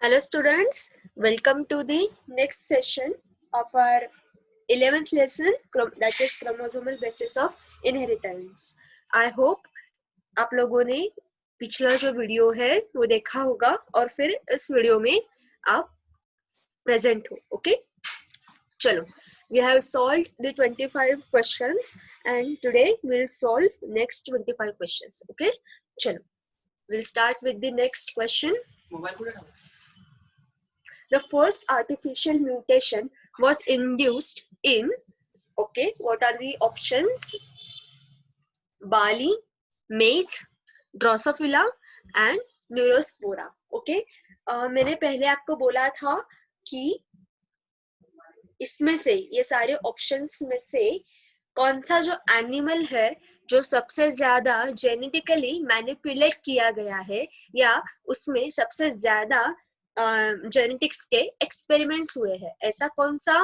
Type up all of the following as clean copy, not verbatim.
Hello students, welcome to the next session of our 11th lesson, that is chromosomal basis of inheritance. I hope आप लोगों ने पिछला जो video है वो देखा होगा और फिर इस वीडियो में आप प्रेजेंट हो. ओके, चलो, we have solved the 25 questions and today we'll solve next 25 questions. Okay, चलो, we'll start with the next question. The first artificial mutation was induced in, okay, what are the options? Barley, maize, Drosophila and Neurospora. Okay, मैंने पहले आपको बोला था कि इसमें से ये सारे ऑप्शंस में से कौन सा जो एनिमल है जो सबसे ज्यादा जेनेटिकली मैनिपुलेट किया गया है या उसमें सबसे ज्यादा जेनेटिक्स के एक्सपेरिमेंट्स हुए हैं, ऐसा कौन सा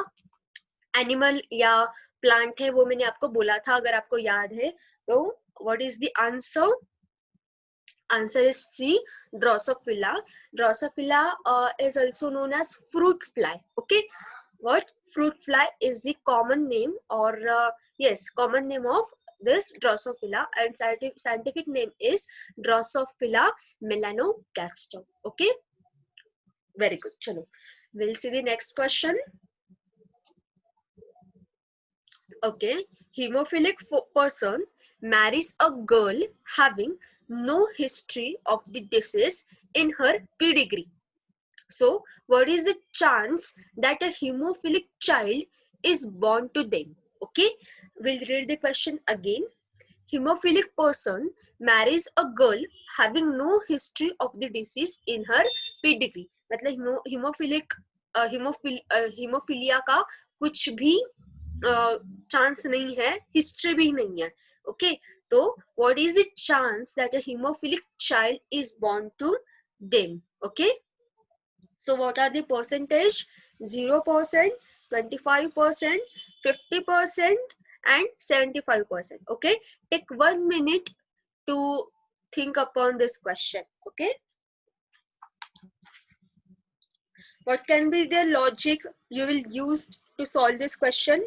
एनिमल या प्लांट है, वो मैंने आपको बोला था. अगर आपको याद है तो what is the answer? Answer is C, Drosophila. Drosophila is also known as fruit fly. Okay, what? Fruit fly is the common name, or yes, common name of this Drosophila, and scientific name is Drosophila melanogaster. Okay, very good. Chalo, we'll see the next question. Okay, hemophilic person marries a girl having no history of the disease in her pedigree. So, what is the chance that a hemophilic child is born to them? Okay, we'll read the question again. Hemophilic person marries a girl having no history of the disease in her pedigree. मतलब hemophiliya का कुछ भी chance नहीं है, history भी नहीं है. Okay, तो what is the chance that a hemophilic child is born to them? Okay, so what are the percentage? 0%, 25%, 50% and 75%. Okay, take 1 minute to think upon this question. Okay, what can be the logic you will use to solve this question?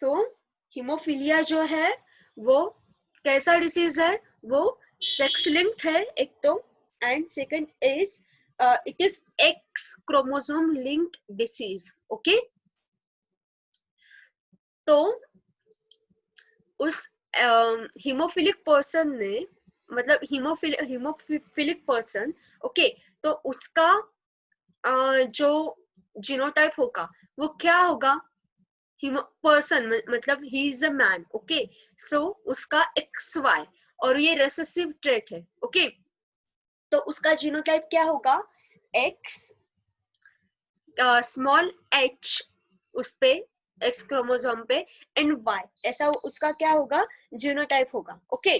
So haemophilia जो है वो कैसा disease है? वो sex linked है एक तो, and second is it is x chromosome linked disease. Okay, तो उस हीमोफिलिक पर्सन ने, मतलब हीमोफिलिक पर्सन, ओके, तो उसका जो जीनोटाइप होगा वो क्या होगा? पर्सन मतलब he is a man. Okay, so उसका XY और ये रेसेसिव ट्रेट है. ओके, तो उसका जीनोटाइप क्या होगा? X स्मॉल h उस पे X क्रोमोसोम पे एंड Y, ऐसा उसका क्या होगा? जीनोटाइप होगा. ओके,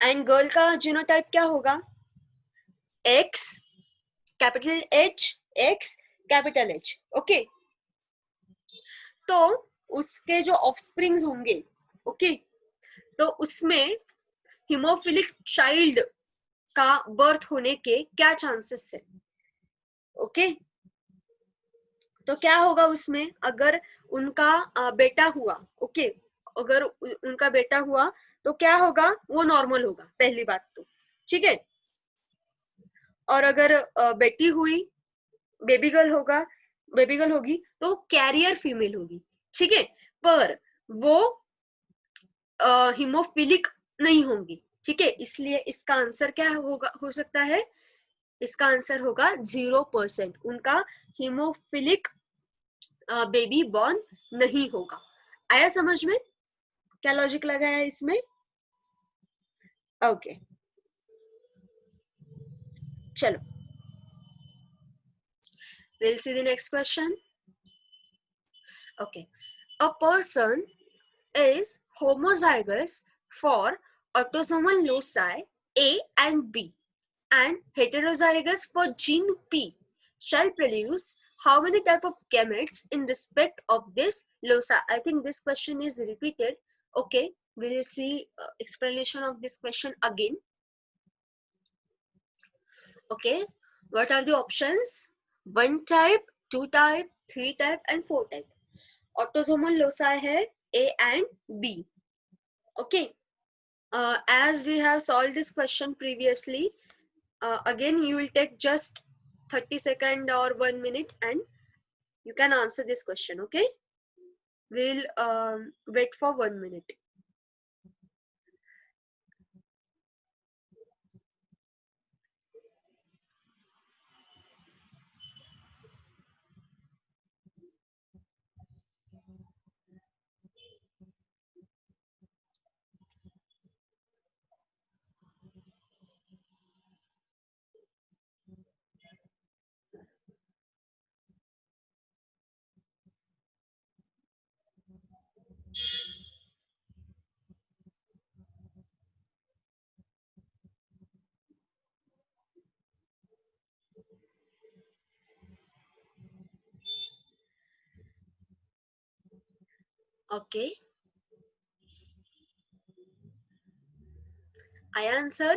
एंड गर्ल का जीनोटाइप क्या होगा? X capital H, X capital H. Okay, तो उसके जो ऑफस्प्रिंग्स होंगे, ओके, तो उसमें हीमोफिलिक चाइल्ड का बर्थ होने के क्या चांसेस है? ओके, तो क्या होगा उसमें? अगर उनका बेटा हुआ, ओके, अगर उनका बेटा हुआ तो क्या होगा? वो नॉर्मल होगा, पहली बात तो, ठीक है. और अगर बेटी हुई, बेबी गर्ल होगी तो कैरियर फीमेल होगी, ठीक है, पर वो हीमोफिलिक नहीं होंगी, ठीक है. इसलिए इसका आंसर क्या होगा, हो सकता है? इसका आंसर होगा 0%. उनका हीमोफिलिक बेबी बॉर्न नहीं होगा. आया समझ में? क्या लॉजिक लगाया है इसमें? ओके, चलो, we'll see the next question. Okay, a person is homozygous for autosomal loci A and B and heterozygous for gene P shall produce how many type of gametes in respect of this loci? I think this question is repeated. Okay, we'll see explanation of this question again. Okay, what are the options? 1 type, 2 type, 3 type and 4 type. Autosomal loci hai A and B. Okay, as we have solved this question previously, again you will take just 30 seconds or 1 minute and you can answer this question. Okay, we'll wait for 1 minute. Okay, I answer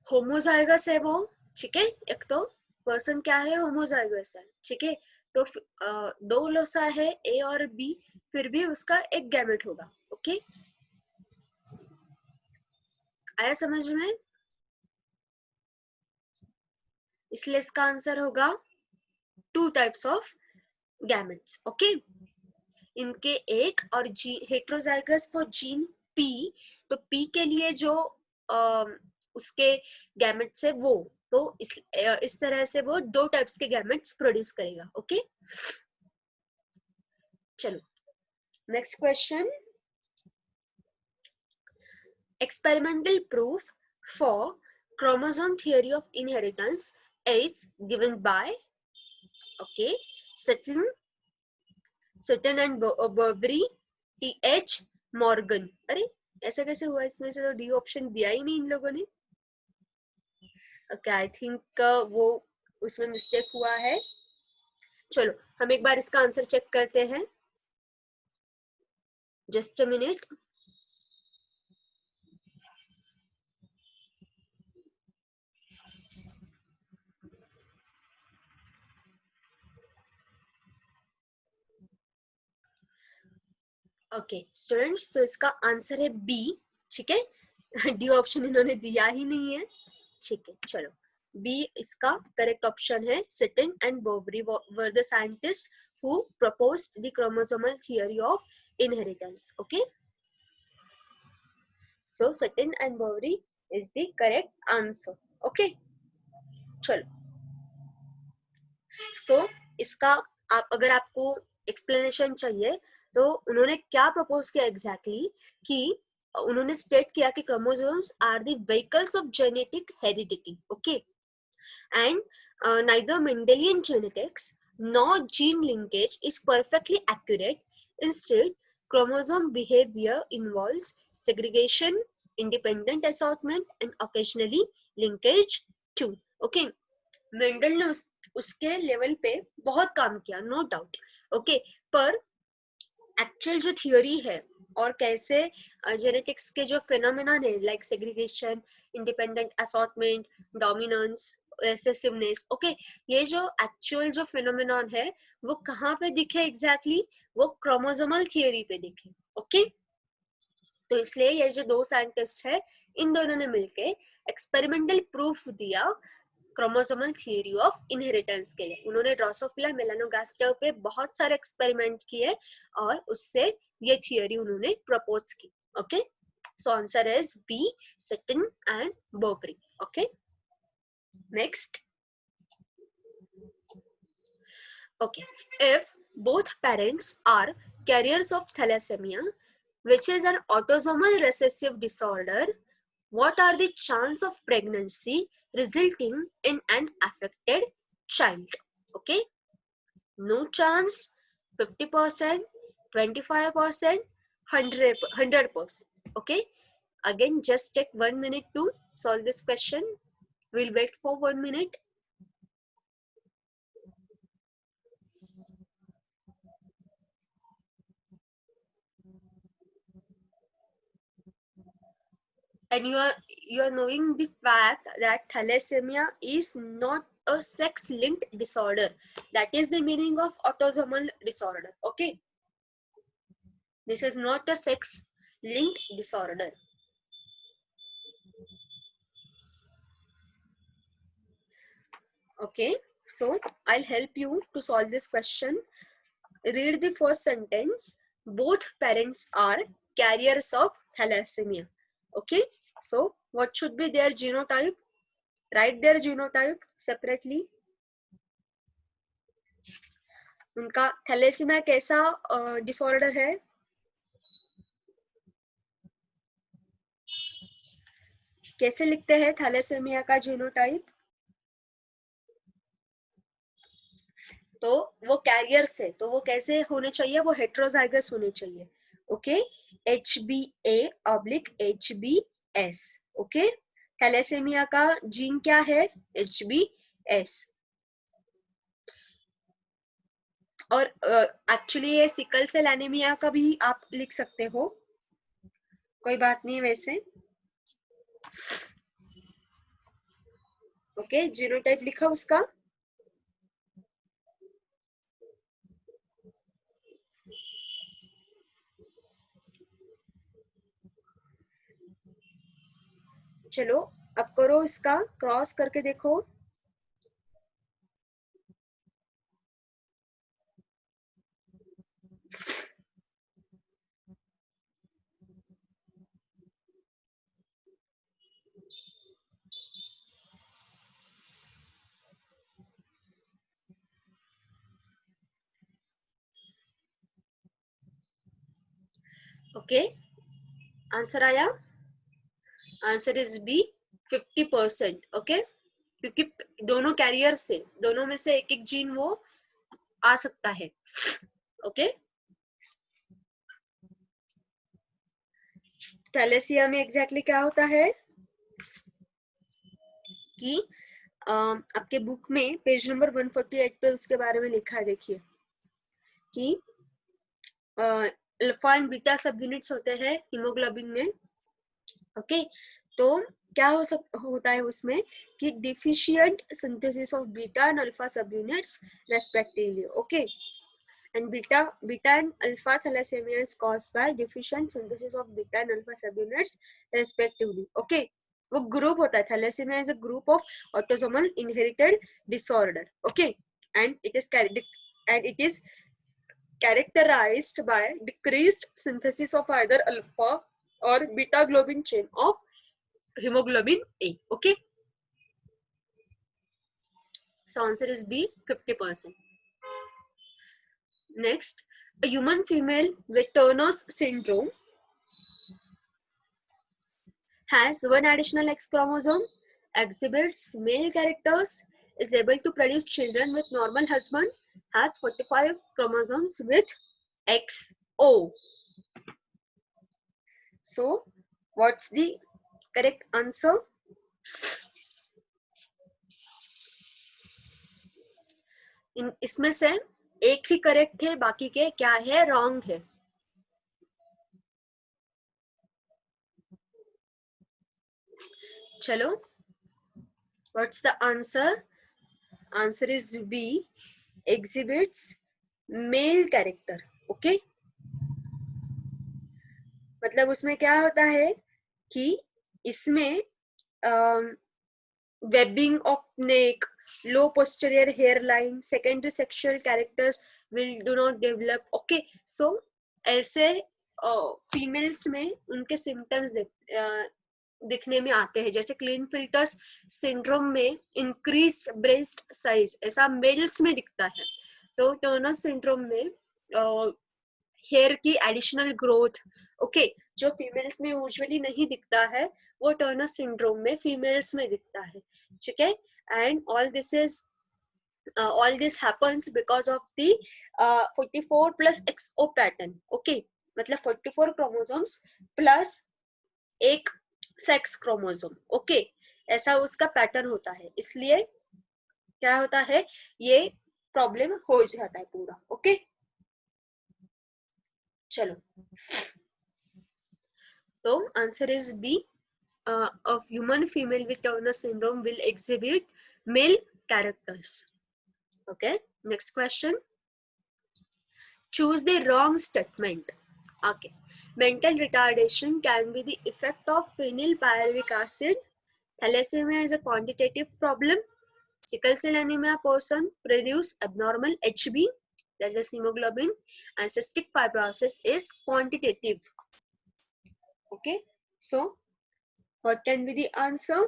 homozygous है वो, ठीक है। एक तो person क्या है, homozygous है, ठीक है। तो दो लोसा है ए और बी, फिर भी उसका एक गैमेट होगा। ओके, आया समझ में? इसलिए इसका आंसर होगा 2 टाइप्स ऑफ गैमेट्स। ओके, इनके एक और जी हेट्रोजाइगस फॉर जीन पी, तो पी के लिए जो उसके गैमेट्स है वो, तो इस तरह से वो 2 टाइप्स के गैमेट्स प्रोड्यूस करेगा। ओके, चलो next question. Experimental proof for chromosome theory of inheritance is given by, okay, Sutton, and Burberry, T.H. Morgan. अरे ऐसा कैसे हुआ? इसमें से तो डी ऑप्शन दिया ही नहीं इन लोगों ने। ओके, आई थिंक वो उसमें मिस्टेक हुआ है। चलो हम एक बार इसका आंसर चेक करते हैं, just a minute. Okay students, तो इसका आंसर है बी, ठीक है। डी ऑप्शन इन्होंने दिया ही नहीं है, ठीक है। चलो बी इसका करेक्ट ऑप्शन है। Sutton and Burberry were the scientists who proposed the chromosomal theory of inheritance. Okay, so Sutton and Burberry is the correct answer. Okay, चलो so इसका आप अगर आपको एक्सप्लेनेशन चाहिए तो उन्होंने क्या प्रपोज किया एग्जैक्टली कि उन्होंने स्टेट किया कि chromosomes are the vehicles of genetic heredity. Okay, and neither Mendelian genetics nor gene linkage is perfectly accurate. Instead, chromosome behavior involves segregation, independent assortment, and occasionally linkage too. Okay, Mendel ने उसके level पे बहुत काम किया, no doubt. Okay, पर actual जो theory है और कैसे जेनेटिक्स के जो फिनोमेना है like segregation, independent assortment, dominance, recessiveness, okay, ये जो एक्चुअल जो फिनोमेनन है वो कहाँ पे दिखे एग्जैक्टली? वो क्रोमोसोमल थियोरी पे दिखे। ओके, तो इसलिए ये जो दो साइंटिस्ट है इन दोनों ने मिलके एक्सपेरिमेंटल प्रूफ दिया क्रोमोसोमल थियरी ऑफ इनहेरिटेंस के लिए। उन्होंने ड्रोसोफिला मेलानोगास्टर पे बहुत सारे एक्सपेरिमेंट किए और उससे ये थियरी उन्होंने प्रपोज की। Okay, so answer is B, Sutton and Burberry. Okay, next. Okay, if both parents are carriers of thalassemia, which is an autosomal recessive disorder, what are the chances of pregnancy resulting in an affected child? Okay, no chance, 50%, 25%, 100%. Okay, again just take 1 minute to solve this question. We'll wait for 1 minute. and you are knowing the fact that thalassemia is not a sex linked disorder. That is the meaning of autosomal disorder. Okay, this is not a sex linked disorder. Okay, so I'll help you to solve this question. Read the first sentence. Both parents are carriers of thalassemia. Okay, so what should be their genotype? Write their genotype separately. उनका thalassaemia कैसा disorder है? कैसे लिखते हैं thalassaemia का genotype? तो वो career से, तो वो कैसे होने चाहिए? वो हेट्रोजाइगस होने चाहिए. Okay, HbA/HbS. ओके, थैलेसीमिया का जीन क्या है? HbS. और एक्चुअली ये सिकल सेल एनीमिया का भी आप लिख सकते हो, कोई बात नहीं वैसे. ओके, जीनोटाइप लिखा उसका. चलो अब करो, इसका क्रॉस करके देखो. ओके, आंसर आया. Answer is B, 50%. ओके, क्योंकि दोनों कैरियर से, दोनों में से एक एक जीन वो आ सकता है. ओके, थैलेसिया में एग्जैक्टली क्या होता है कि आपके बुक में पेज नंबर 148 पे उसके बारे में लिखा है. देखिए कि अल्फा एंड बीटा सब यूनिट्स होते हैं हीमोग्लोबिन में. ओके, तो क्या होता है उसमें कि deficient synthesis of beta and alpha subunits respectively. Okay, and beta and alpha thalassemia is caused by deficient synthesis of beta and alpha subunits respectively. Okay, वो ग्रुप होता है. thalassemia is a group of autosomal inherited disorder. Okay, and it is characterized by decreased synthesis of either alpha or beta globin chain of hemoglobin A. Okay, so answer is B, 50%. Next, a human female with Turner's syndrome has one additional X chromosome, exhibits male characters, is able to produce children with normal husband, has 45 chromosomes with XO. So, what's the correct answer? इसमें से एक ही correct है, बाकी के क्या है? Wrong है. चलो, what's the answer? Answer is B, exhibits male character. Okay, मतलब उसमें क्या होता है कि इसमें webbing of neck, low posterior hairline, secondary sexual characters do not develop. Okay, so ऐसे फीमेल्स में उनके सिम्टम्स दिखने में आते हैं. जैसे क्लीनफिल्टर्स सिंड्रोम में इंक्रीज्ड ब्रेस्ट साइज, ऐसा मेल्स में दिखता है. तो टर्नर सिंड्रोम में हेयर की एडिशनल ग्रोथ, ओके, जो फीमेल्स में यूजुअली नहीं दिखता है, वो टर्नर सिंड्रोम में फीमेल्स में दिखता है. ठीक है, and all this happens because of the 44 plus XO pattern. okay, मतलब 44 क्रोमोसोम्स प्लस एक सेक्स क्रोमोसोम. ओके, ऐसा उसका पैटर्न होता है, इसलिए क्या होता है, ये प्रॉब्लम हो जाता है पूरा. ओके, चलो, तो answer is B, of human female with Turner syndrome will exhibit male characters. Okay, next question. Choose the wrong statement. Okay, mental retardation can be the effect of phenylpyruvic acid. Thalassemia is a quantitative problem. Sickle cell anemia person produce abnormal HB, that is hemoglobin, and cystic fibrosis is quantitative. Okay, so what can be the answer?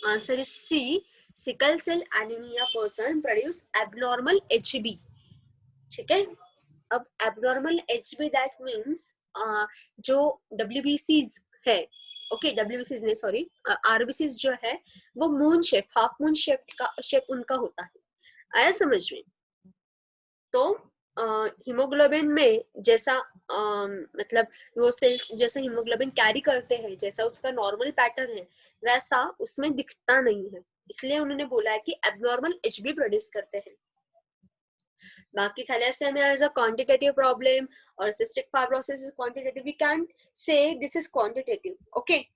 Answer is C. Sickle cell anemia person produce abnormal HB. ठीक है, अब abnormal HB that means जो WBCs है, okay WBCs नहीं sorry RBCs जो है वो moon shape, half moon shape उनका होता है, आया समझ में? तो हीमोग्लोबिन में जैसा मतलब वो सेल्स जैसा हीमोग्लोबिन कैरी करते हैं, जैसा उसका नॉर्मल पैटर्न है वैसा उसमें दिखता नहीं है, इसलिए उन्होंने बोला है कि एबनॉर्मल एचबी प्रोड्यूस करते हैं. बाकी thalassemia is a quantitative problem or cystic fibrosis is quantitative. We can't say this is quantitative. Okay,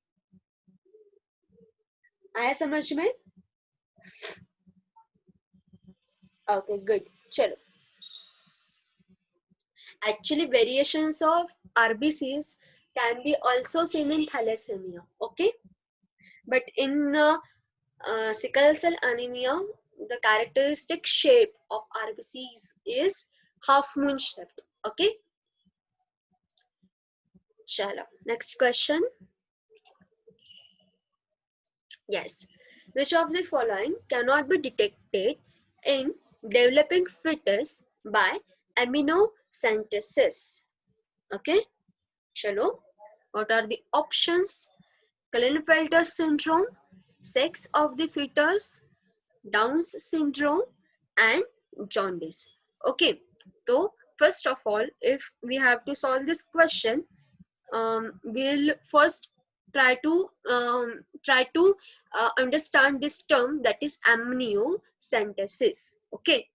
आया समझ में? Okay, good. चलो. Actually, variations of RBCs can be also seen in thalassemia. Okay, but in sickle cell anemia, the characteristic shape of RBCs is half moon shaped. Okay. Chalo. Next question. Yes. Which of the following cannot be detected in developing fetus by amniocentesis? Okay. Chalo. What are the options? Klinefelter syndrome, sex of the fetus, Down's syndrome, and jaundice. Okay. So first of all, if we have to solve this question, we'll first try to understand this term, that is amniocentesis. Okay,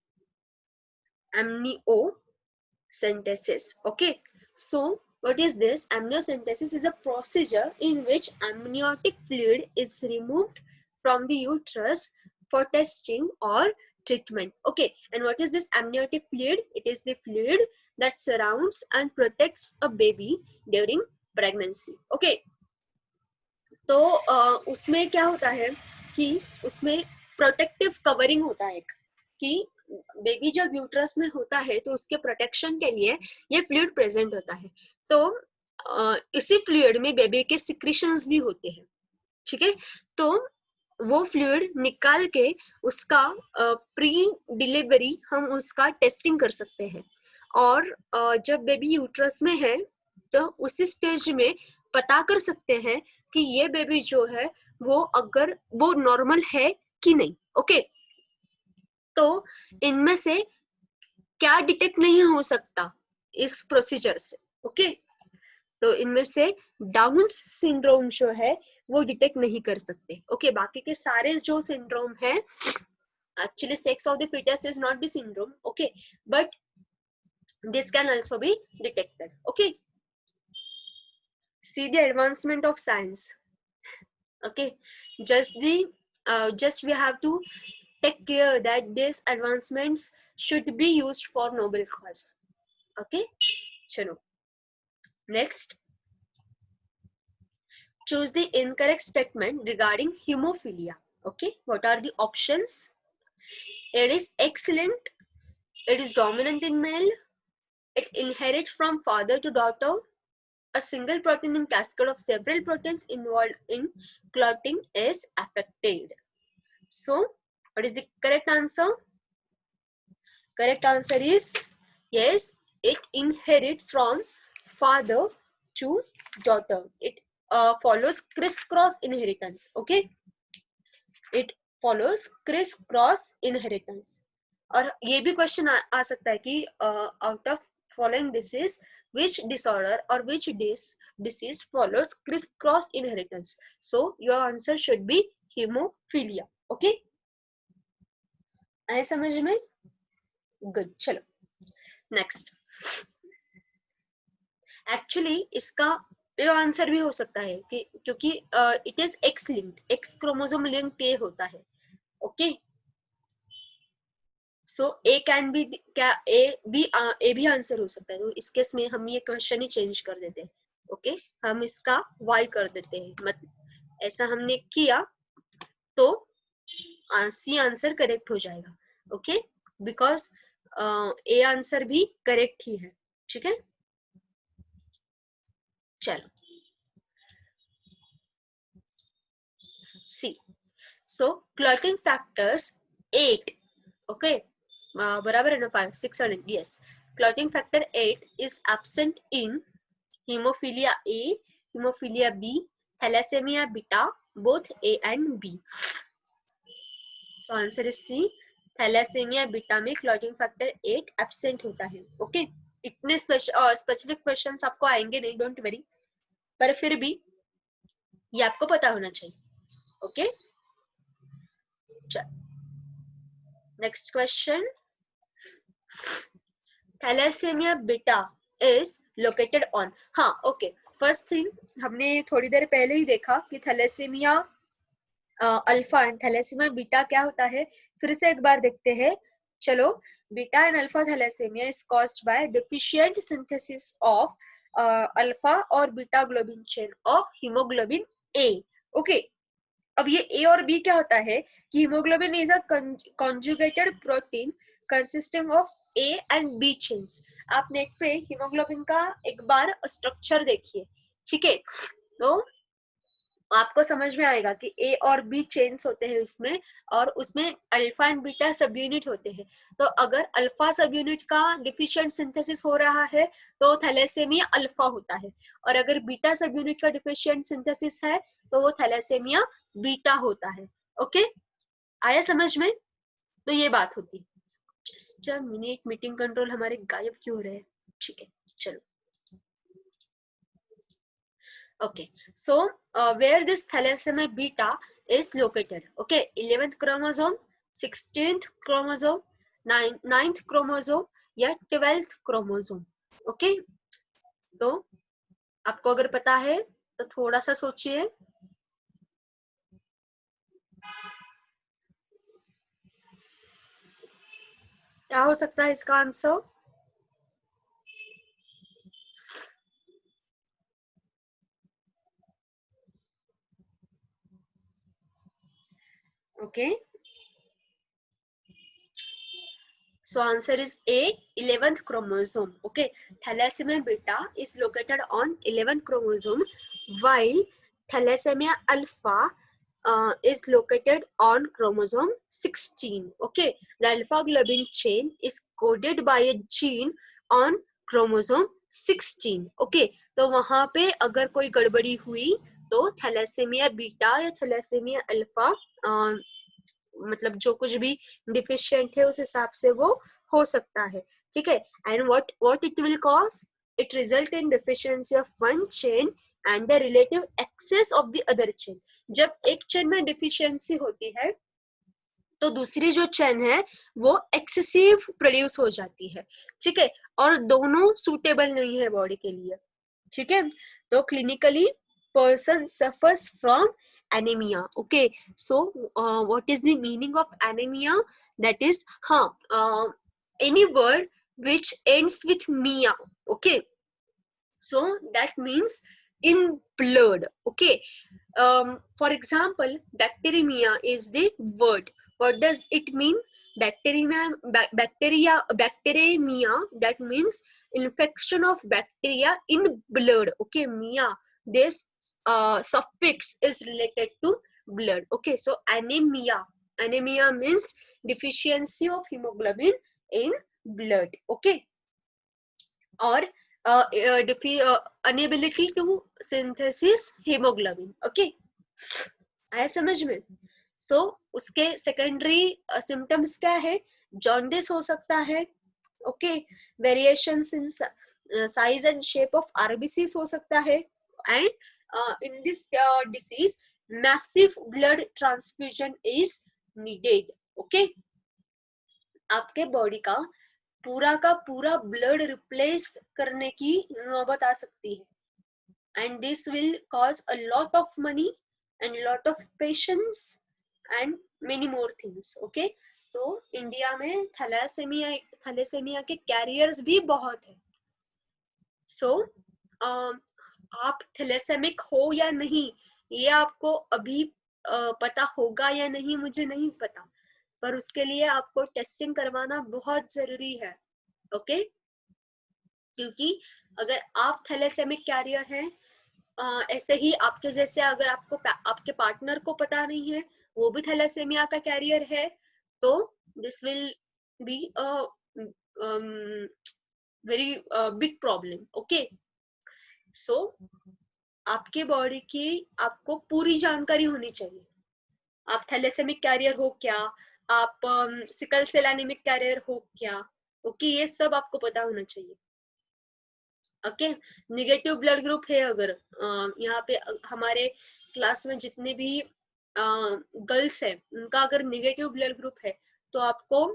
amniocentesis. Okay, so what is this? Amniocentesis is a procedure in which amniotic fluid is removed from the uterus for testing or treatment. Okay, and what is this amniotic fluid? It is the fluid that surrounds and protects a baby during pregnancy. Okay, तो उसमें क्या होता है कि उसमें protective covering होता है कि बेबी जब यूट्रस में होता है तो उसके प्रोटेक्शन के लिए ये फ्लूइड प्रेजेंट होता है. तो इसी फ्लूइड में बेबी के सिक्रीशंस भी होते हैं. ठीक है, तो वो फ्लूइड निकाल के उसका प्री डिलीवरी हम उसका टेस्टिंग कर सकते हैं. और जब बेबी यूट्रस में है तो उसी स्टेज में पता कर सकते हैं कि ये बेबी जो है वो अगर वो नॉर्मल है कि नहीं. ओके, तो इनमें से क्या डिटेक्ट नहीं हो सकता इस प्रोसीजर से? ओके, तो इनमें से डाउन सिंड्रोम जो है वो डिटेक्ट नहीं कर सकते. ओके, बाकी के सारे जो सिंड्रोम है, actually sex of the fetus is not the syndrome. Okay, but this can also be detected. Okay, see the advancement of science. Okay, just we have to take care that these advancements should be used for noble cause. Okay, chalo. Next, choose the incorrect statement regarding hemophilia. Okay, what are the options? It is excellent, it is dominant in male, it inherits from father to daughter, a single protein in cascade of several proteins involved in clotting is affected. So what is the correct answer? Correct answer is yes, it inherits from father to daughter. It follows crisscross inheritance. Okay, it follows crisscross inheritance. और ये भी question आ सकता है कि out of following disease which disorder or which disease follows crisscross inheritance? So your answer should be hemophilia. Okay, आए समझ में? Good. चलो नेक्स्ट. एक्चुअली इसका ये आंसर भी हो सकता है कि क्योंकि it is X linked, X chromosome linked A होता है। Okay, so A can be, क्या ए भी आंसर हो सकता है। तो इस केस में हम ये क्वेश्चन ही चेंज कर देते हैं। ओके, हम इसका वाई कर देते हैं, मतलब ऐसा हमने किया तो सी आंसर करेक्ट हो जाएगा। ओके, बिकॉज ए आंसर भी करेक्ट ही है। ठीक है, चलो सी। सो क्लॉटिंग फैक्टर्स 8, ओके, बराबर है ना, 5 6 7, yes. Clotting factor 8 is absent in hemophilia A, hemophilia B, thalassemia beta, both A and B. So answer is C, thalassemia beta में क्लॉटिंग फैक्टर 8 एब्सेंट होता है। ओके, इतने स्पेसिफिक क्वेश्चंस आपको आएंगे नहीं, डोंट वरी, पर फिर भी ये आपको पता होना चाहिए। Okay, next question. Thalassemia beta is located on, हाँ ओके, फर्स्ट थिंग हमने थोड़ी देर पहले ही देखा कि thalassemia alpha and thalassemia beta क्या होता है। फिर से एक बार देखते हैं, चलो। Beta and alpha thalassaemia is caused by deficient synthesis of alpha और beta globin chain of haemoglobin A. Okay, अब ये ए और बी क्या होता है कि haemoglobin is a conjugated protein consisting of A and B chains. आप net पे हीमोग्लोबिन का एक बार स्ट्रक्चर देखिए, ठीक है, तो आपको समझ में आएगा कि ए और बी चेन्स होते हैं उसमें, और उसमें अल्फा एंड बीटा सब यूनिट होते हैं। तो अगर अल्फा सब यूनिट का डिफिशिएंट सिंथेसिस हो रहा है तो थैलेसेमिया अल्फा होता है, और अगर बीटा सब यूनिट का डिफिशिएंट सिंथेसिस है तो वो थैलेसेमिया बीटा होता है। ओके, आया समझ में? तो ये बात होती है। Just a minute, meeting control हमारे गायब क्यों हो रहे हैं? ठीक है, चलो। Okay, so where this thalassemia beta is located? Okay, 11th chromosome, 16th chromosome, 9th chromosome या 12th chromosome. Okay, तो आपको अगर पता है तो थोड़ा सा सोचिए। क्या हो सकता है इसका answer? Okay, so answer is A, 11th chromosome. Okay, thalassemia beta is located on 11th chromosome, while thalassemia alpha is located on chromosome 16. Okay, the alpha globin chain is coded by a gene on chromosome 16. Okay, तो वहां पे अगर कोई गड़बड़ी हुई तो thalassaemia beta या thalassaemia alpha मतलब जो कुछ भी डिफिशियंट है उस हिसाब से वो हो सकता है। ठीक है, and what it will cause, it result in deficiency of one chain and the relative excess of the other chain. जब एक चेन में डिफिशियंसी होती है तो दूसरी जो चेन है वो एक्सेसिव प्रोड्यूस हो जाती है। ठीक है, और दोनों सूटेबल नहीं है बॉडी के लिए। ठीक है, तो clinically person suffers from anemia. Okay, so what is the meaning of anemia? That is, any word which ends with mia. Okay, so that means in blood. Okay, for example, bacteremia is the word. What does it mean? Bacteremia, that means infection of bacteria in blood. Okay, mia, this suffix is related to blood. Okay, so anemia means deficiency of hemoglobin in blood. Okay, or inability to synthesis haemoglobin. Okay, आया समझ में? सो उसके secondary symptoms क्या है? Jaundice हो सकता है। Okay, variations in size and shape of RBCs हो सकता है, and in this disease massive blood transfusion is needed. Okay, आपके बॉडी का पूरा ब्लड रिप्लेस करने की नौबत आ सकती है। and this will cause a lot of money and lot of patience and many more things. Okay, तो इंडिया में थैलेसेमिया के कैरियर्स भी बहुत है. सो आप थैलेसेमिक हो या नहीं ये आपको अभी पता होगा या नहीं मुझे नहीं पता, पर उसके लिए आपको टेस्टिंग करवाना बहुत जरूरी है. ओके, क्योंकि अगर आप थैलेसेमिक कैरियर हैं, ऐसे ही आपके जैसे अगर आपके पार्टनर को पता नहीं है वो भी थैलेसेमिया का कैरियर है, तो this will be a very big problem. Okay, so आपके बॉडी की आपको पूरी जानकारी होनी चाहिए. आप थैलेसेमिक कैरियर हो क्या, आप सिकल सेल एनीमिक कैरियर हो क्या. ओके, ये सब आपको पता होना चाहिए. ओके, निगेटिव ब्लड ग्रुप है अगर यहाँ पे हमारे क्लास में जितने भी गर्ल्स है उनका अगर निगेटिव ब्लड ग्रुप है तो आपको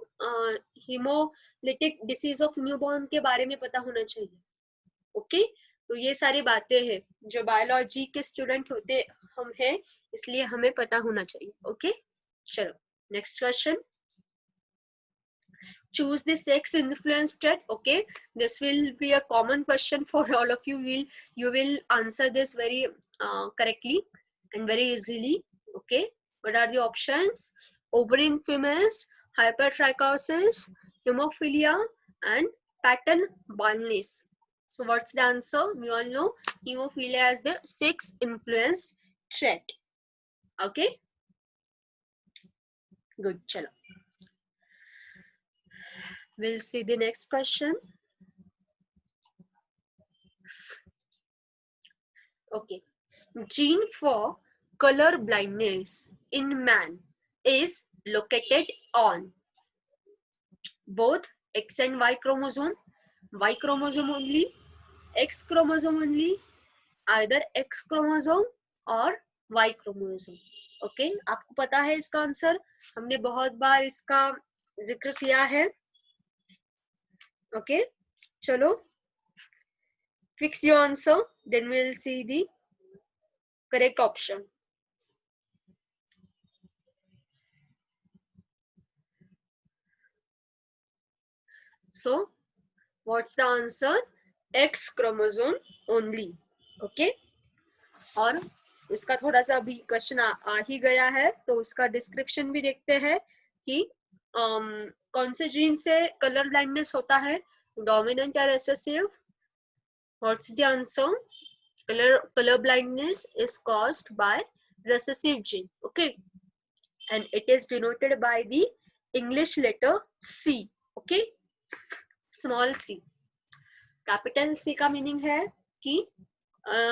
हीमोलिटिक डिसीज ऑफ न्यूबॉर्न के बारे में पता होना चाहिए. ओके, तो ये सारी बातें हैं जो बायोलॉजी के स्टूडेंट होते हम हैं इसलिए हमें पता होना चाहिए. ओके, चलो next question. Choose the sex influence trait. Okay, this will be a common question for all of you. You will answer this very correctly and very easily. Okay, what are the options? Ovary in females, hypertrichosis, hemophilia, and pattern baldness. So what's the answer? We all know hemophilia as the sex influence trait. Okay, good. Chalo. We'll see the next question. Okay, gene for color blindness in man is located on both X and Y chromosome only, X chromosome only, either X chromosome or Y chromosome. Okay, आपको पता है इसका answer, हमने बहुत बार इसका जिक्र किया है. Okay, चलो fix your answer, then we'll see the correct option. So what's the answer? X chromosome only. Okay, और उसका थोड़ा सा अभी क्वेश्चन आ ही गया है तो उसका डिस्क्रिप्शन भी देखते हैं कि कौन से जीन से कलर ब्लाइंडनेस होता है, डोमिनेंट या recessive. What's the answer? color blindness is caused by recessive gene. Okay, and it is denoted by the English letter C. Okay, small c. Capital C का मीनिंग है कि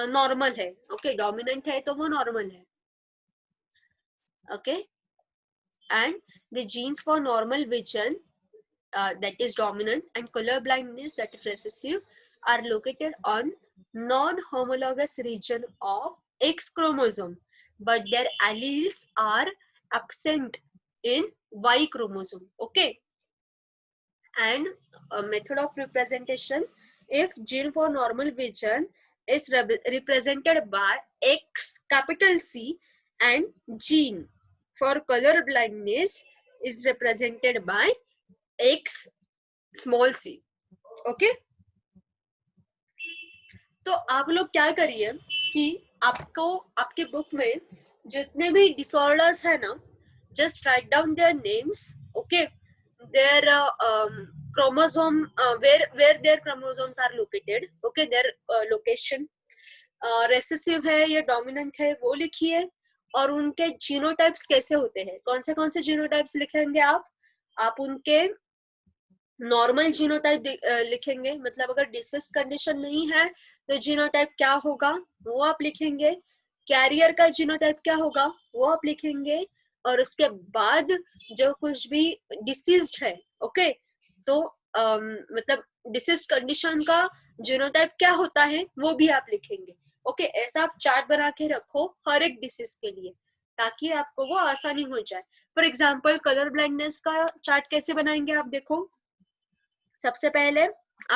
normal है. Okay, dominant है तो वो normal है. Okay, and the genes for normal vision that is dominant and color blindness that is recessive are located on non-homologous region of X chromosome, but their alleles are absent in Y chromosome. Okay, and a method of representation, if gene for normal vision is represented by X capital C and gene for color blindness is represented by X small c. Okay, तो आप लोग क्या करिए कि आपको आपके book में जितने भी डिसऑर्डर्स है ना, just write down their names. Okay, their chromosome where their chromosomes are located. Okay, their location. Recessive है या डोमिनेंट है वो लिखिए, और उनके जीनोटाइप्स कैसे होते हैं, कौन से जीनोटाइप्स लिखेंगे आप उनके नॉर्मल जीनोटाइप लिखेंगे. मतलब अगर डिसीज कंडीशन नहीं है तो जीनोटाइप क्या होगा वो आप लिखेंगे, कैरियर का जीनोटाइप क्या होगा वो आप लिखेंगे, और उसके बाद जो कुछ भी डिसीज्ड है. ओके, तो मतलब डिसीज कंडीशन का जीनोटाइप क्या होता है वो भी आप लिखेंगे. ओके, ऐसा आप चार्ट बना के रखो हर एक डिसीज के लिए ताकि आपको वो आसानी हो जाए. फॉर एग्जाम्पल कलर ब्लाइंडनेस का चार्ट कैसे बनाएंगे आप देखो. सबसे पहले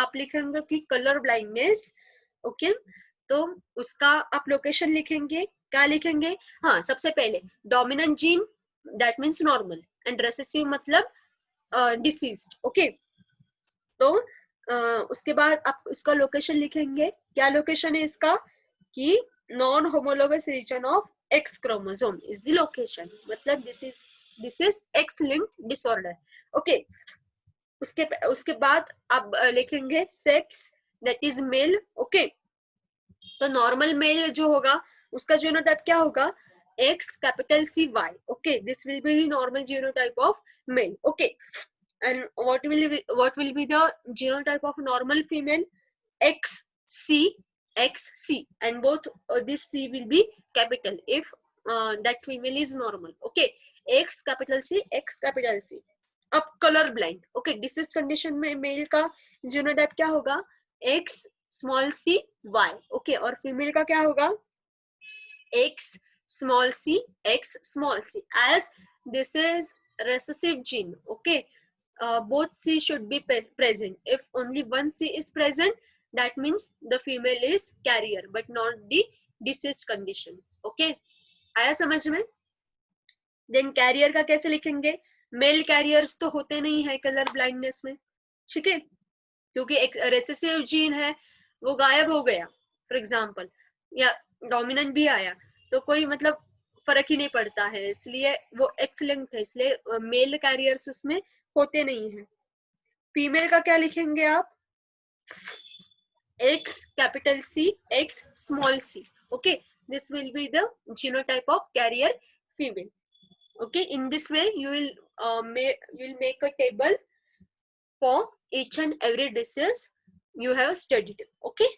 आप लिखेंगे कि कलर ब्लाइंडनेस. ओके, तो उसका आप लोकेशन लिखेंगे, क्या लिखेंगे? हाँ, सबसे पहले dominant gene that means normal and recessive मतलब डिसीज्ड। ओके, तो उसके बाद आप उसका लोकेशन लिखेंगे। क्या लोकेशन है इसका? कि non homologous region of X chromosome is the location, मतलब this is X linked disorder. Okay, उसके बाद आप लिखेंगे sex that is male. Okay, तो नॉर्मल मेल जो होगा उसका जीनोटाइप क्या होगा? X capital C Y. Okay, this will be normal genotype of male. Okay, and what will be the genotype of normal female? XC and both this C will be capital if that female is normal. Okay, X capital C, X capital C. अब colour blind. Okay, disease condition में mail का genotype क्या होगा? X small c y। Okay, और female का क्या होगा? X small c, X small c. As this is recessive gene, okay, both C should be present. If only one C is present, that means the female is carrier, but not the deceased condition. Okay, आया समझ में? Then career का कैसे लिखेंगे? Mail carriers तो होते नहीं है कलर ब्लाइंडनेस में, ठीक है, क्योंकि एक रेसेसिव जीन है वो गायब हो गया फॉर एग्जांपल, या डोमिनेंट भी आया तो कोई मतलब फर्क ही नहीं पड़ता है, इसलिए वो एक्स लिंक्ड है, इसलिए मेल कैरियर्स उसमें होते नहीं है। फीमेल का क्या लिखेंगे आप? X capital C, X small c. Okay, this will be the genotype of carrier female. Okay, in this way you will make a table for each and every disease you have studied. Okay,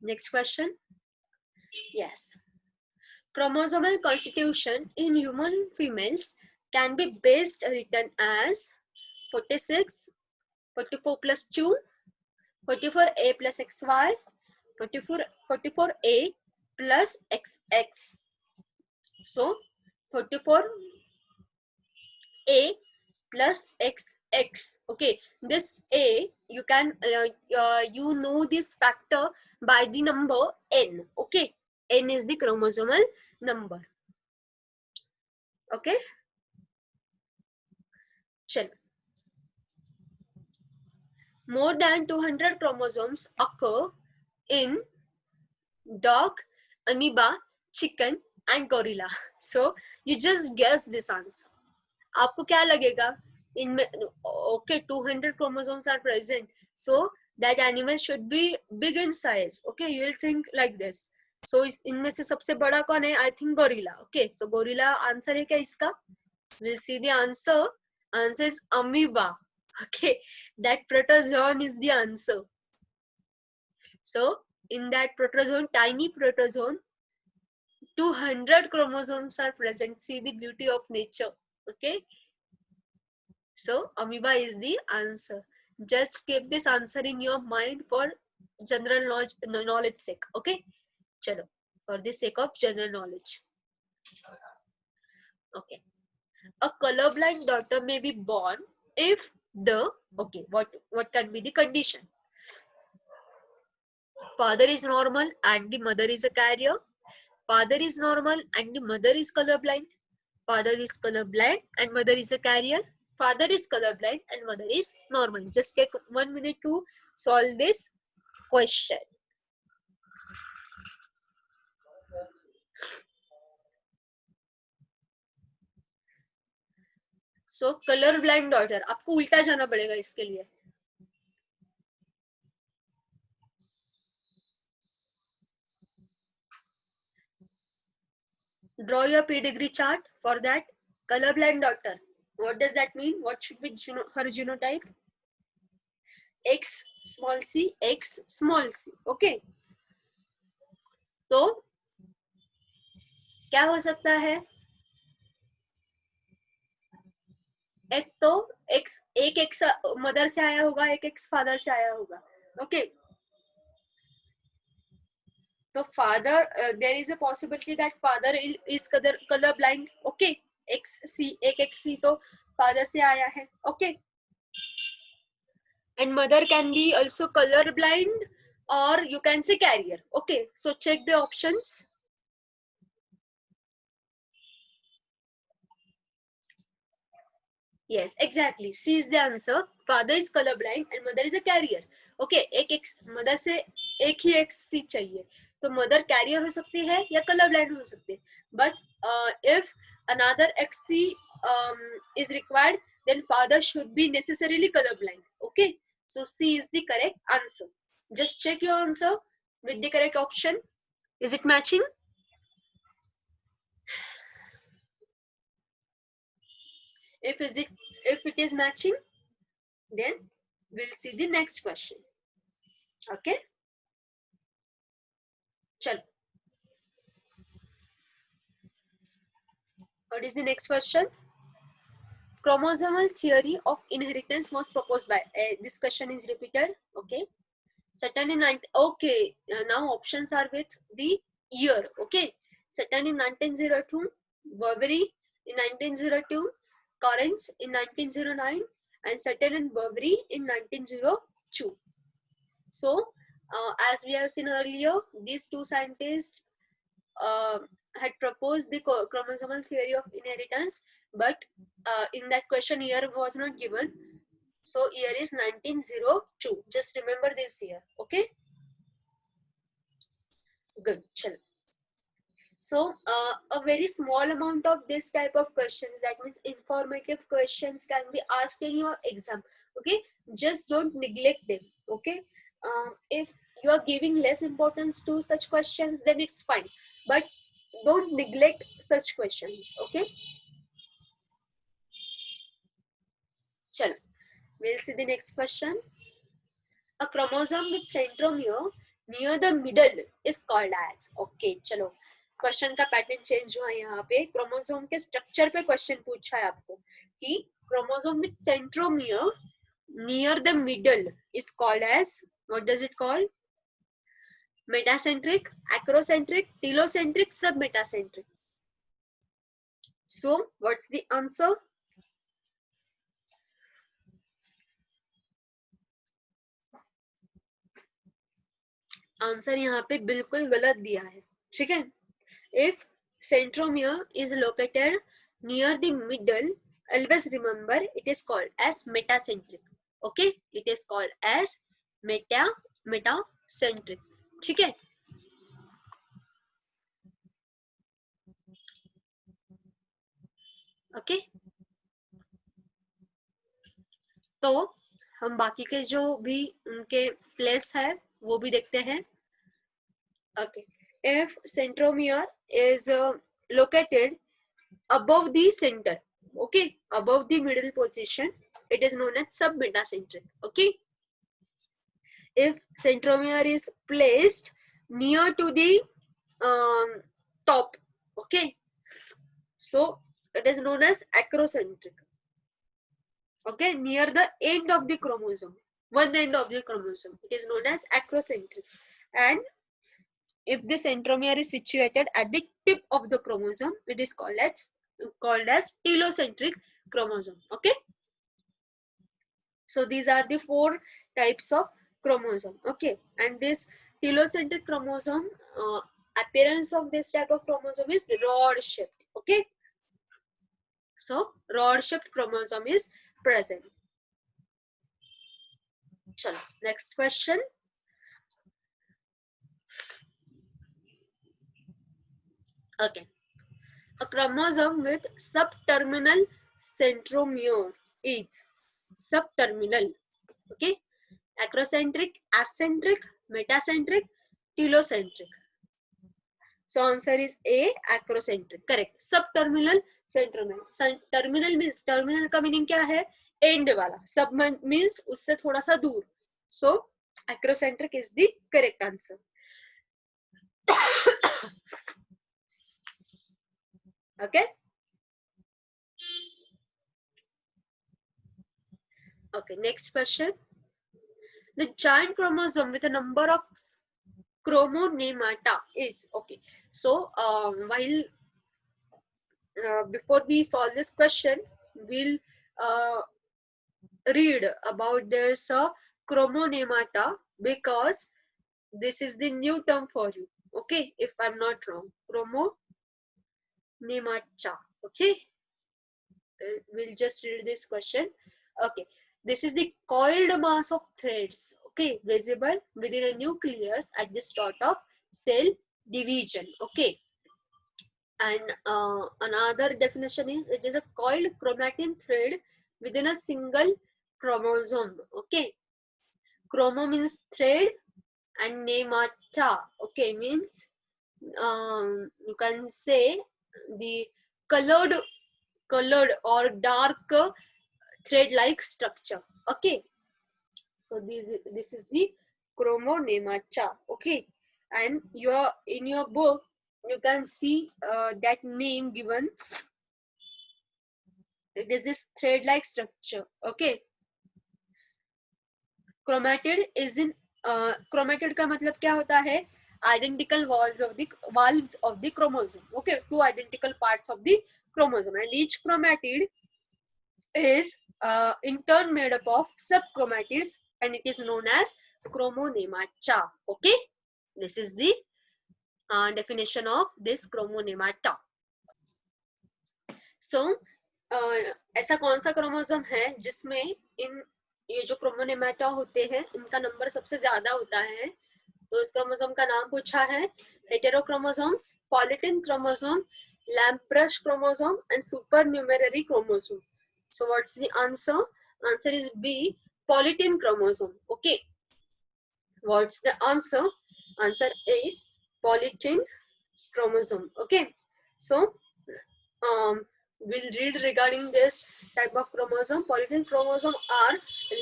next question. Yes, chromosomal constitution in human females can be best written as 46, 44 plus 2, 44A plus XY, 44A plus XX. So 44A plus XX. Okay, this A you can you know this factor by the number N. Okay, N is the chromosomal number. Okay, chalo. More than 200 chromosomes occur in dog, amoeba, chicken and gorilla. So you just guess this answer. आपको क्या लगेगा इनमें? okay, 200 chromosomes are present, so that animal should be big in size. Okay, you will think like this. So इनमें से सबसे बड़ा कौन है? I think gorilla. Okay, so gorilla answer है क्या इसका? We'll see the answer. Answer is amoeba. Okay, that protozoan is the answer. So in that protozoan, tiny protozoan, 200 chromosomes are present. See the beauty of nature. Okay, so amoeba is the answer. Just keep this answer in your mind for general knowledge sake. Okay, chalo, for the sake of general knowledge. Okay, a colorblind daughter may be born if the, okay, what can be the condition? Father is normal and the mother is a carrier. Father is normal and the mother is colorblind. Father is colorblind and mother is a carrier. Father is colorblind and mother is normal. Just take 1 minute to solve this question. So color blind daughter, आपको उल्टा जाना पड़ेगा इसके लिए. Draw your pedigree chart for that. Color blind daughter, what does that mean? What should be her genotype? X small c, X small c. Okay, तो क्या हो सकता है? एक तो एक्स, एक एक्स मदर से आया होगा, एक एक्स फादर से आया होगा. ओके, तो father, there is a possibility that father is colour blind. Okay, X C, एक एक्स सी तो फादर से आया है. Okay, and mother can be also colour blind or you can say carrier. Okay, so check the options. Yes, exactly. C is the answer. Father is colorblind and mother is a carrier. Okay, एक X mother से एक ही X C चाहिए, तो mother career हो सकती है या colour blind हो सकती है. But if another XC is required, then father should be necessarily colorblind. Okay, so C is the correct answer. Just check your answer with the correct option. Is it matching? If it is matching, then we'll see the next question. Okay, chalo. What is the next question? Chromosomal theory of inheritance was proposed by. This question is repeated. Okay. Saturn in 19. Okay. Now options are with the year. Okay. Saturn in 1902, Burberry in 1902, Correns in 1909, and Saturn and Burberry in 1902. So, as we have seen earlier, these two scientists uh, had proposed the chromosomal theory of inheritance, but in that question year was not given, so year is 1902. Just remember this year. Okay, good. Chalo. So a very small amount of this type of questions, that means informative questions, can be asked in your exam. Okay, just don't neglect them. Okay, if you are giving less importance to such questions, then it's fine, but don't neglect such questions. Okay, chalo, we'll see the next question. A chromosome with centromere near the middle is called as. Okay, चलो question का pattern change हुआ है. यहाँ पे chromosome के structure पे question पूछा है आपको कि chromosome with centromere near the middle is called as, what does it call? Metacentric, acrocentric, telocentric, submetacentric. So what's the answer? Answer यहाँ पे बिल्कुल गलत दिया है. ठीक है. If centromere is located near the middle, always remember it is called as metacentric. Okay, it is called as metacentric. ठीक है. Okay, तो हम बाकी के जो भी उनके प्लेस है वो भी देखते हैं. Okay, if centromere is located above the center, okay, above the middle position, it is known as submetacentric. Okay, if centromere is placed near to the top, okay, so it is known as acrocentric. Okay, near the end of the chromosome, one end of the chromosome, it is known as acrocentric. And if the centromere is situated at the tip of the chromosome, it is called as telocentric chromosome. Okay, so these are the 4 types of chromosome. Okay, and this telocentric chromosome, appearance of this type of chromosome is rod shaped. Okay, so rod shaped chromosome is present. Chalo, next question. Okay, a chromosome with subterminal centromere is subterminal. Okay, acrocentric, acentric, metacentric, telocentric. So answer is A, acrocentric. Correct. Subterminal centromere. Terminal means, terminal का meaning क्या है? End वाला. Sub means उससे थोड़ा सा दूर. So acrocentric is the correct answer. Okay. Okay. Next question. The giant chromosome with a number of chromonemata is, okay. So while before we solve this question, we'll read about this chromonemata, because This is the new term for you. Okay, if I'm not wrong. Chromonemacha. Okay, we'll just read this question. Okay, this is the coiled mass of threads. Okay, visible within a nucleus at the start of cell division. Okay, and another definition is it is a coiled chromatin thread within a single chromosome. Okay, chromo means thread and nemata, okay, means you can say the colored or dark thread like structure. Okay, so this is the chromonemacha. Okay, and in your book you can see that name given. It is this thread like structure. Okay, chromatid is in chromatid का मतलब क्या होता है? Identical valves of the chromosome. Okay, two identical parts of the chromosome, and each chromatid is in turn made up of subchromatids, and it is known as chromonemacha. Okay, this is the definition of this chromonemata. So ऐसा कौन सा chromosome है जिसमें ये जो क्रोमोनेमाटा होते हैं इनका नंबर सबसे ज्यादा होता है? तो इस क्रोमोसोम का नाम पूछा है heterochromosomes, polytene chromosome, lampbrush chromosome and supernumerary chromosome. So what's the answer? Answer is B, polytene chromosome. Okay, what's the answer? Answer is polotin chromosome. Okay, so we'll read regarding this type of chromosome. Polotin chromosome are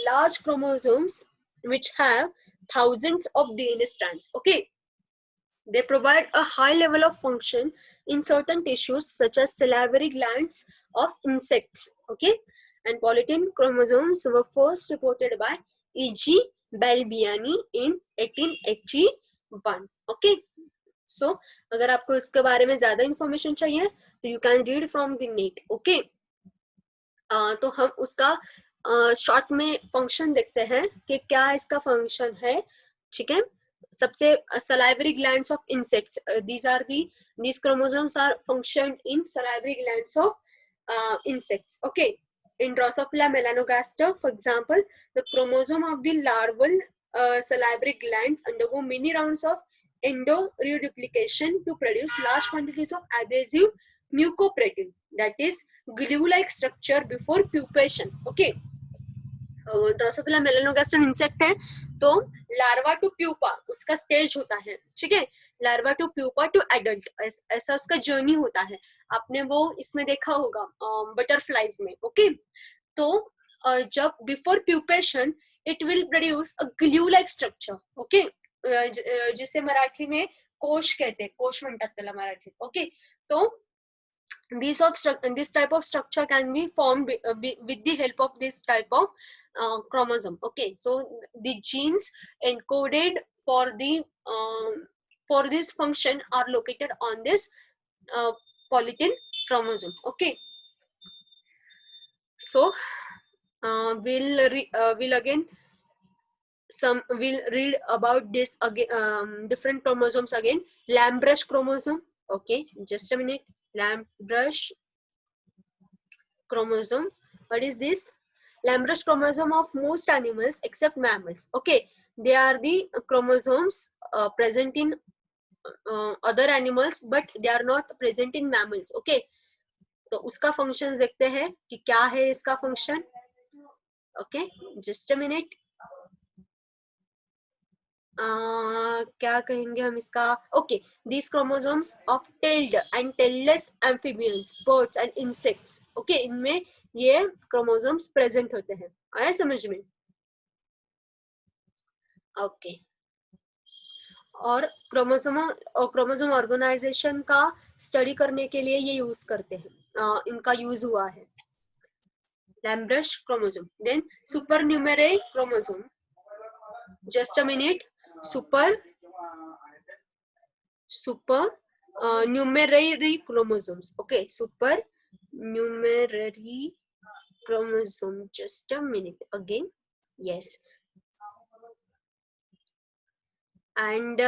large chromosomes which have thousands of DNA strands. Okay, they provide a high level of function in certain tissues such as salivary glands of insects. Okay, and polotin chromosomes were first reported by E.G. Balbiani in 1881. Okay, so अगर आपको इसके बारे में ज्यादा information चाहिए तो you can read from the net. Okay, तो हम उसका शॉर्ट में फंक्शन देखते हैं कि क्या इसका फंक्शन है. ठीक है, सबसे salivary glands of insects, these chromosomes are functioned in salivary glands of insects. Okay, in Drosophila melanogaster, for example, the chromosome of the larval salivary glands undergo many rounds of endo-reduplication to produce large quantities of adhesive mucoprotein, that is glue-like structure before pupation. Okay, Drosophila melanogaster insect है तो larva to pupa उसका stage होता है. ठीक है, larva to pupa to adult ऐसा उसका journey होता है. आपने वो इसमें देखा होगा बटरफ्लाईज में. ओके, तो जब before pupation it will produce a glue like structure. Okay, जिसे मराठी में कोश कहते हैं, कोश म्हणतात त्याला मराठीत. ओके, तो this type of structure can be formed with the help of this type of chromosome. Okay, so the genes encoded for the for this function are located on this polotin chromosome. Okay, so we'll again we'll read about this again, different chromosomes again. Lamb-Brush chromosome. Okay, just a minute. Lamb-Brush chromosome. What is this? Lamb-Brush chromosome of most animals except mammals. Okay, they are the chromosomes present in other animals, but they are not present in mammals. Okay, तो उसका functions देखते हैं कि क्या है इसका function. Okay, just a minute. क्या कहेंगे हम इसका. Okay, these chromosomes of tailed and tailless amphibians, birds and insects. Okay, इनमें ये chromosomes present होते हैं. आया समझ में? ओके, और क्रोमोसोम ऑर्गेनाइजेशन का स्टडी करने के लिए ये यूज करते हैं. इनका यूज हुआ है. Lamb-Brush chromosome, then supernumerary chromosome. Just a minute. Numerary chromosomes. Okay, supernumerary chromosome. Just a minute again. Yes, and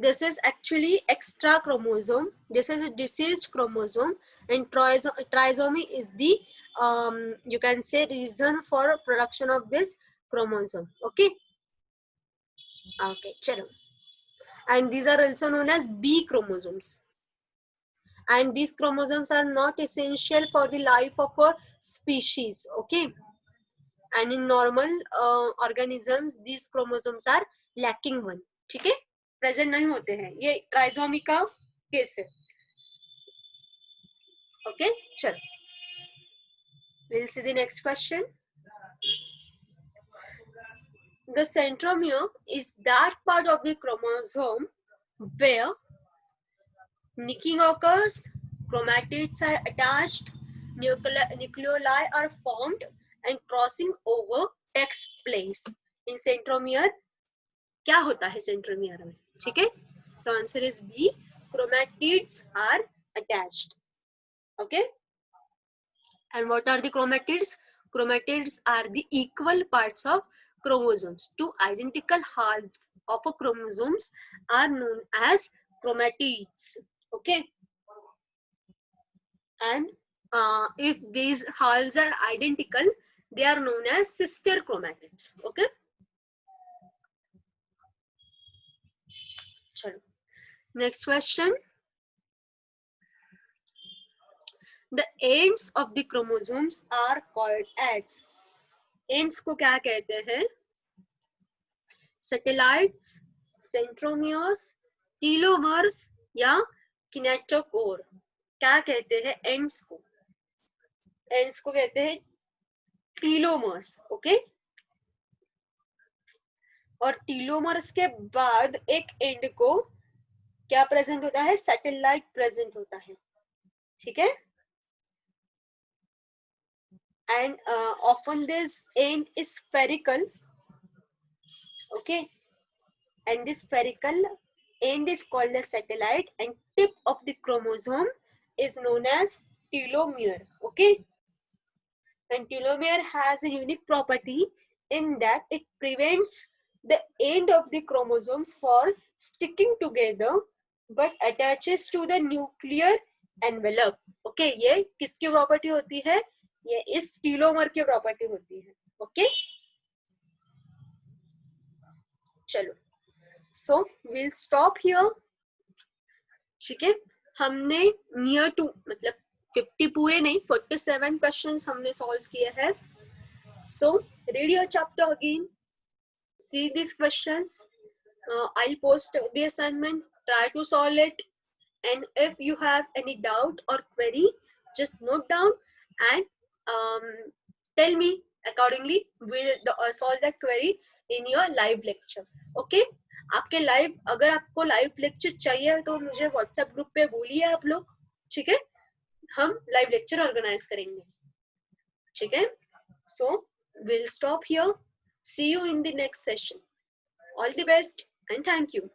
this is actually extra chromosome. This is a deceased chromosome, and trisomy is the you can say reason for production of this chromosome. Okay, chalo. And these are also known as B chromosomes, and these chromosomes are not essential for the life of a species. Okay, and in normal organisms these chromosomes are lacking one. ठीक है, present नहीं होते हैं, ये trisomy का case है. Okay, चल, we'll see the next question. The centromere is that part of the chromosome where nicking occurs, chromatids are attached, nucleoli are formed, and crossing over takes place. In centromere क्या होता है centromere में? ठीक है, so answer is B. Chromatids are attached. Okay, and what are the chromatids? Chromatids are the equal parts of chromosomes. Two identical halves of a chromosomes are known as chromatids. Okay, and if these halves are identical, they are known as sister chromatids. Okay, chalo. Next question. The ends of the chromosomes are called as, ends को क्या कहते हैं? Satellites, centromeres, telomeres या kinetochore. क्या कहते हैं ends को? Ends को कहते हैं telomeres. Okay, और telomeres के बाद एक end को क्या प्रेजेंट होता है? सैटेलाइट प्रेजेंट होता है. ठीक है, and often this end is spherical. Okay, and this spherical end is called a satellite, and tip of the chromosome is known as telomere. Okay, and telomere has a unique property in that it prevents the end of the chromosomes for sticking together but attaches to the nuclear envelope. Okay, ये किसकी property होती है? ये इस टीलोमर की property होती है. Okay, चलो, so we'll stop here. ठीक है, हमने नियर टू मतलब 50 पूरे नहीं 47 क्वेश्चंस हमने सॉल्व किए हैं. So read your chapter again, see these questions. I'll post the assignment, try to solve it, and if you have any doubt or query, just note down and tell me accordingly. We'll solve that query in your live lecture. Okay, आपके live, अगर आपको live lecture चाहिए तो मुझे WhatsApp group पे बोलिए आप लोग. ठीक है, हम लाइव लेक्चर ऑर्गेनाइज करेंगे. ठीक है, so we'll stop here. See you in the next session. All the best and thank you.